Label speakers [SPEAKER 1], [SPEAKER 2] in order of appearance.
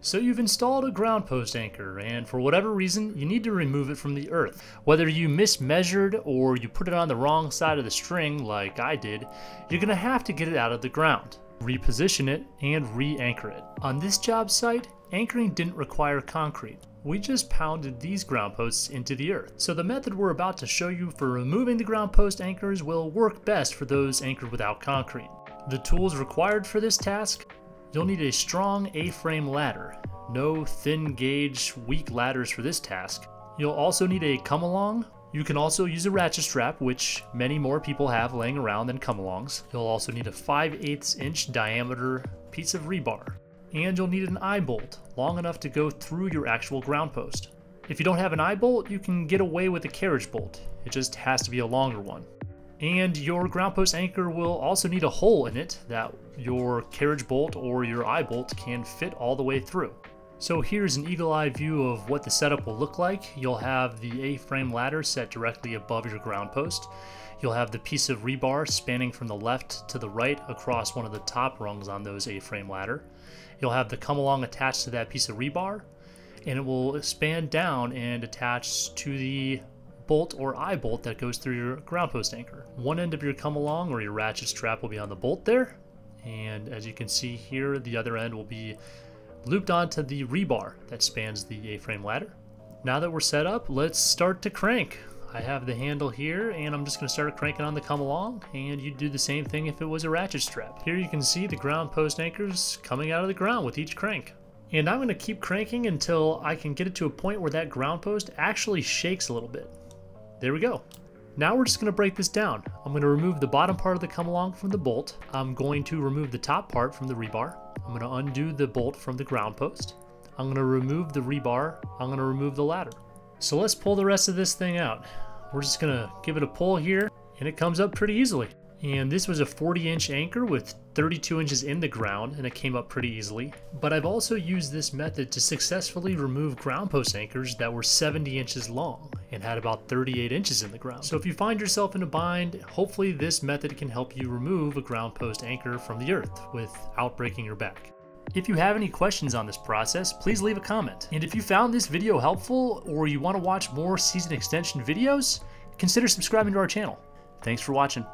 [SPEAKER 1] So you've installed a ground post anchor, and for whatever reason, you need to remove it from the earth. Whether you mismeasured or you put it on the wrong side of the string like I did, you're gonna have to get it out of the ground, reposition it, and re-anchor it. On this job site, anchoring didn't require concrete. We just pounded these ground posts into the earth. So the method we're about to show you for removing the ground post anchors will work best for those anchored without concrete. The tools required for this task: you'll need a strong A-frame ladder. No thin gauge, weak ladders for this task. You'll also need a come-along. You can also use a ratchet strap, which many more people have laying around than come-alongs. You'll also need a 5/8 inch diameter piece of rebar. And you'll need an eye bolt, long enough to go through your actual ground post. If you don't have an eye bolt, you can get away with a carriage bolt. It just has to be a longer one. And your ground post anchor will also need a hole in it that your carriage bolt or your eye bolt can fit all the way through. So here's an eagle-eye view of what the setup will look like. You'll have the A-frame ladder set directly above your ground post. You'll have the piece of rebar spanning from the left to the right across one of the top rungs on those A-frame ladder. You'll have the come-along attached to that piece of rebar, and it will span down and attach to the bolt or eye bolt that goes through your ground post anchor. One end of your come-along or your ratchet strap will be on the bolt there, and as you can see here, the other end will be looped onto the rebar that spans the A-frame ladder. Now that we're set up, let's start to crank. I have the handle here, and I'm just going to start cranking on the come-along, and you'd do the same thing if it was a ratchet strap. Here you can see the ground post anchors coming out of the ground with each crank. And I'm going to keep cranking until I can get it to a point where that ground post actually shakes a little bit. There we go. Now we're just going to break this down. I'm going to remove the bottom part of the come-along from the bolt. I'm going to remove the top part from the rebar. I'm going to undo the bolt from the ground post. I'm going to remove the rebar. I'm going to remove the ladder. So let's pull the rest of this thing out. We're just going to give it a pull here, and it comes up pretty easily. And this was a 40-inch anchor with 32 inches in the ground, and it came up pretty easily. But I've also used this method to successfully remove ground post anchors that were 70 inches long and had about 38 inches in the ground. So if you find yourself in a bind, hopefully this method can help you remove a ground post anchor from the earth without breaking your back. If you have any questions on this process, please leave a comment. And if you found this video helpful or you want to watch more season extension videos, consider subscribing to our channel. Thanks for watching.